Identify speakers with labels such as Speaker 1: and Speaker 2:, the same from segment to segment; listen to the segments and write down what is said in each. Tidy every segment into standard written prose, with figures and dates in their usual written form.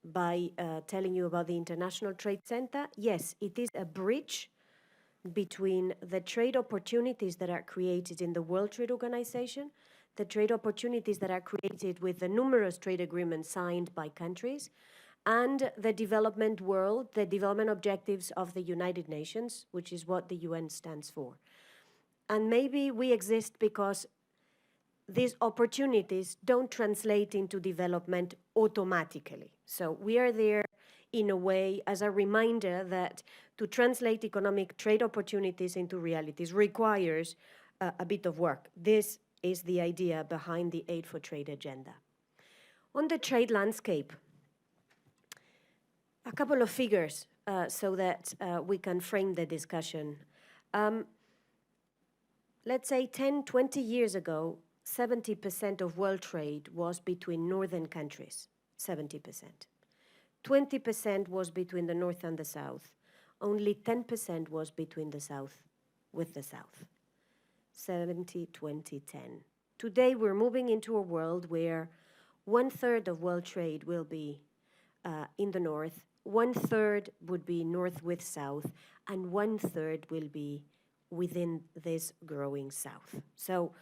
Speaker 1: by telling you about the International Trade Center. Yes, it is a bridge between the trade opportunities that are created in the World Trade Organization, the trade opportunities that are created with the numerous trade agreements signed by countries, and the development world, the development objectives of the United Nations, which is what the UN stands for. And maybe we exist because these opportunities don't translate into development automatically. So we are there in a way as a reminder that to translate economic trade opportunities into realities requires a bit of work. This is the idea behind the Aid for Trade agenda. On the trade landscape, a couple of figures so that we can frame the discussion. Let's say 10, 20 years ago, 70% of world trade was between northern countries, 70%. 20% was between the north and the south. Only 10% was between the south with the south. 70, 20, 10. Today we're moving into a world where 1/3 of world trade will be in the north, 1/3 would be north with south, and 1/3 will be within this growing south. So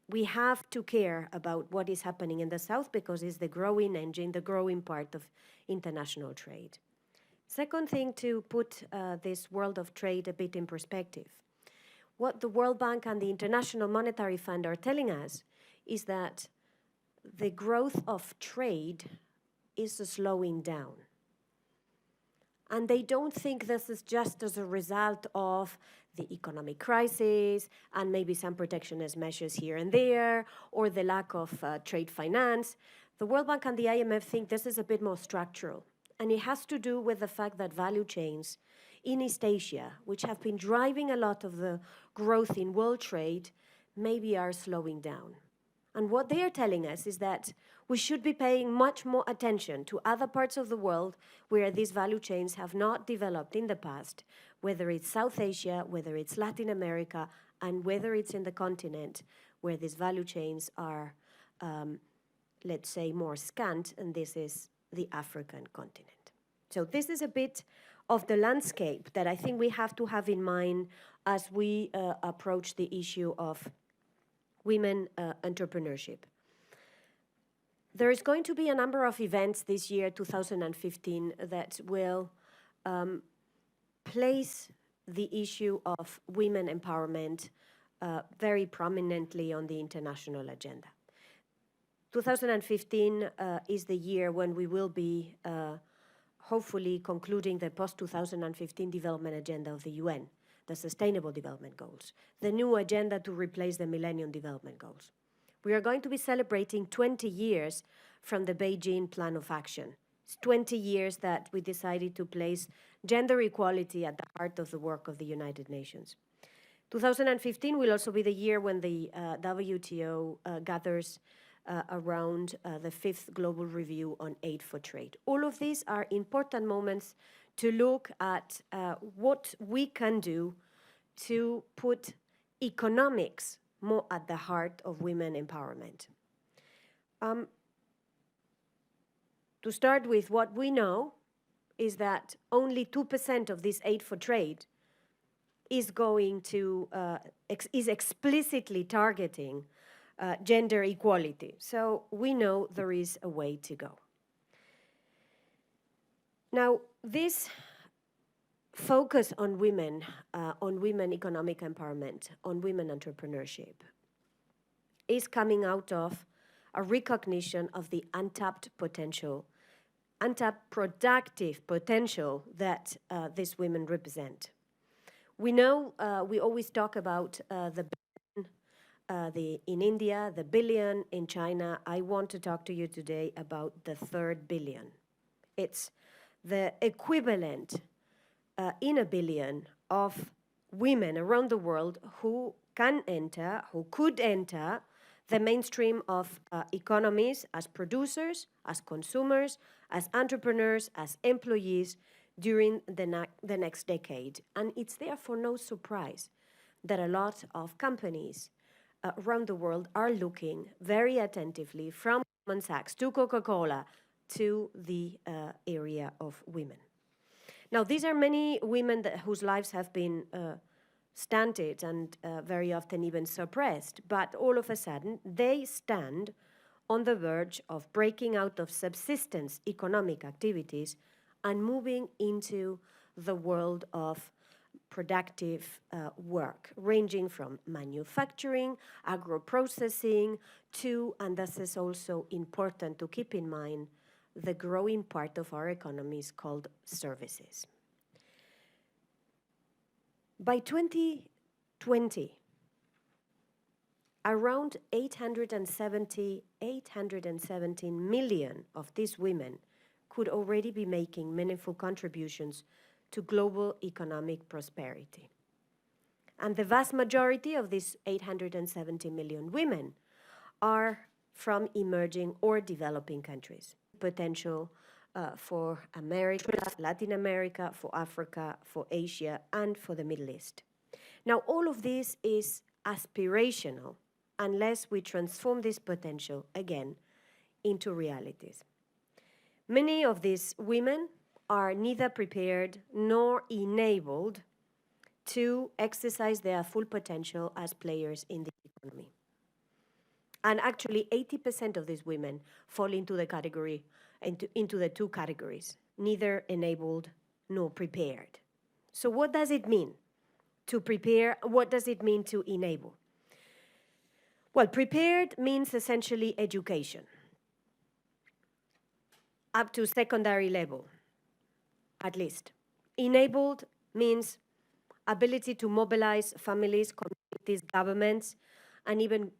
Speaker 1: we have to care about what is happening in the south because it's the growing engine, the growing part of international trade. Second thing, to put this world of trade a bit in perspective. What the World Bank and the International Monetary Fund are telling us is that the growth of trade is slowing down. And they don't think this is just as a result of the economic crisis and maybe some protectionist measures here and there, or the lack of trade finance. The World Bank and the IMF think this is a bit more structural. And it has to do with the fact that value chains in East Asia, which have been driving a lot of the growth in world trade, maybe are slowing down. And what they are telling us is that we should be paying much more attention to other parts of the world where these value chains have not developed in the past, whether it's South Asia, whether it's Latin America, and whether it's in the continent where these value chains are, let's say, more scant, and this is the African continent. So this is a bit of the landscape that I think we have to have in mind as we approach the issue of women entrepreneurship. There is going to be a number of events this year, 2015, that will place the issue of women empowerment very prominently on the international agenda. 2015 is the year when we will be hopefully concluding the post-2015 development agenda of the UN, the Sustainable Development Goals, the new agenda to replace the Millennium Development Goals. We are going to be celebrating 20 years from the Beijing Plan of Action. It's 20 years that we decided to place gender equality at the heart of the work of the United Nations. 2015 will also be the year when the WTO gathers around the 5th Global Review on Aid for Trade. All of these are important moments to look at what we can do to put economics more at the heart of women empowerment. To start with, what we know is that only 2% of this aid for trade is going to, is explicitly targeting gender equality. So we know there is a way to go. Now, this focus on women economic empowerment, on women entrepreneurship, is coming out of a recognition of the untapped potential, untapped productive potential that these women represent. We know, we always talk about the billion in India, the billion in China. I want to talk to you today about the 3rd billion. It's the equivalent in a billion of women around the world who can enter, who could enter the mainstream of economies as producers, as consumers, as entrepreneurs, as employees during the next decade. And it's therefore no surprise that a lot of companies around the world are looking very attentively, from Goldman Sachs to Coca-Cola to the area of women. Now, these are many women whose lives have been stunted and very often even suppressed, but all of a sudden they stand on the verge of breaking out of subsistence economic activities and moving into the world of productive work, ranging from manufacturing, agro-processing to, and this is also important to keep in mind, the growing part of our economies called services. By 2020, around 817 million of these women could already be making meaningful contributions to global economic prosperity. And the vast majority of these 870 million women are from emerging or developing countries. Potential for America, Latin America, for Africa, for Asia, and for the Middle East. Now, all of this is aspirational unless we transform this potential, again, into realities. Many of these women are neither prepared nor enabled to exercise their full potential as players in the economy. And actually, 80% of these women fall into the category, into the two categories, neither enabled nor prepared. So what does it mean to prepare? What does it mean to enable? Well, prepared means essentially education up to secondary level, at least. Enabled means ability to mobilize families, communities, governments, and even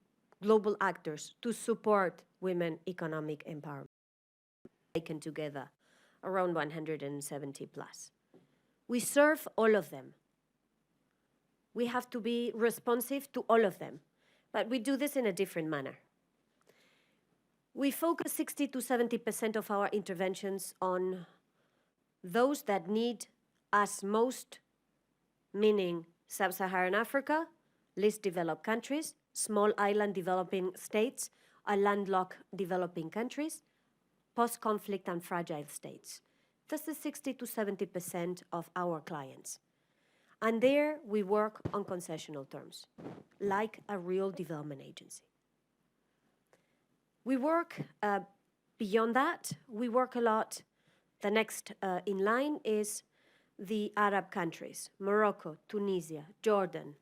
Speaker 1: global actors to support women economic empowerment. Taken together, around 170 plus. We serve all of them. We have to be responsive to all of them, but we do this in a different manner. We focus 60 to 70% of our interventions on those that need us most, meaning Sub-Saharan Africa, least developed countries, small island developing states, and landlocked developing countries, post-conflict and fragile states. This is 60 to 70% of our clients. And there we work on concessional terms, like a real development agency. We work beyond that. We work a lot. The next in line is the Arab countries, Morocco, Tunisia, Jordan,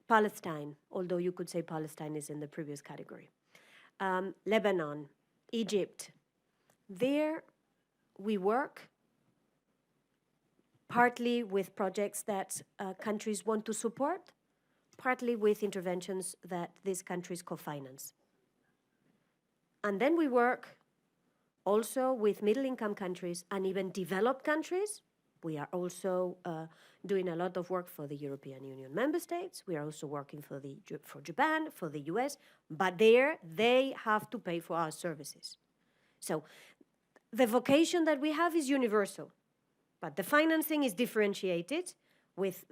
Speaker 1: Palestine, although you could say Palestine is in the previous category, Lebanon, Egypt. There we work partly with projects that countries want to support, partly with interventions that these countries co-finance. And then we work also with middle-income countries and even developed countries. We are also doing a lot of work for the European Union member states. We are also working for Japan, for the US, but there they have to pay for our services. So the vocation that we have is universal, but the financing is differentiated with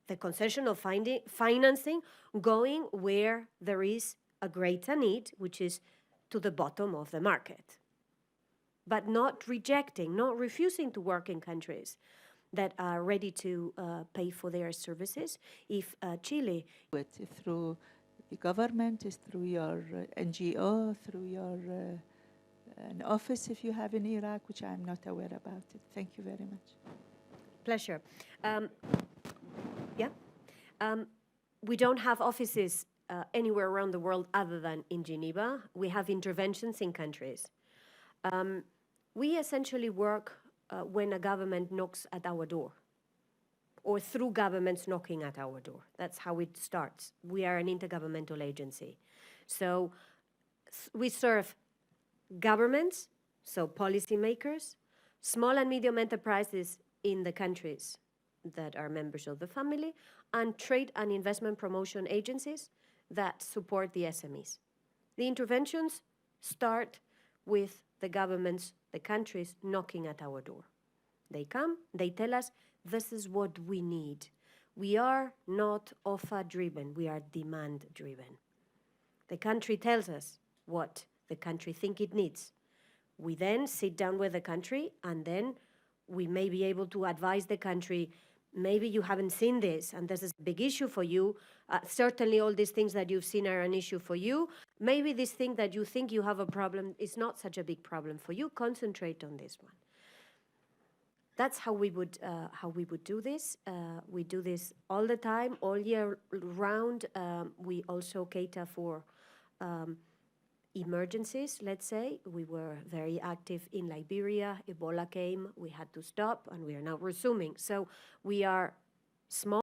Speaker 1: the concessional financing going where there is a greater need, which is to the bottom of the market, but not rejecting, not refusing to work in countries that are ready to pay for their services. If Chile...
Speaker 2: Through the government, is through your NGO, through your an office if you have in Iraq, which I'm not aware about it. Thank you very much.
Speaker 1: Pleasure. We don't have offices anywhere around the world other than in Geneva. We have interventions in countries. We essentially work when a government knocks at our door, or through governments knocking at our door. That's how it starts. We are an intergovernmental agency. So we serve governments, so policymakers, small and medium enterprises in the countries that are members of the family, and trade and investment promotion agencies that support the SMEs. The interventions start with the governments, the countries knocking at our door. They come, they tell us, this is what we need. We are not offer-driven, we are demand-driven. The country tells us what the country thinks it needs. We then sit down with the country, and then we may be able to advise the country, maybe you haven't seen this, and this is a big issue for you. Certainly all these things that you've seen are an issue for you. Maybe this thing that you think you have a problem is not such a big problem for you. Concentrate on this one. That's how we would do this. We do this all the time, all year round. We also cater for emergencies, let's say. We were very active in Liberia. Ebola came, we had to stop, and we are now resuming. So we are small.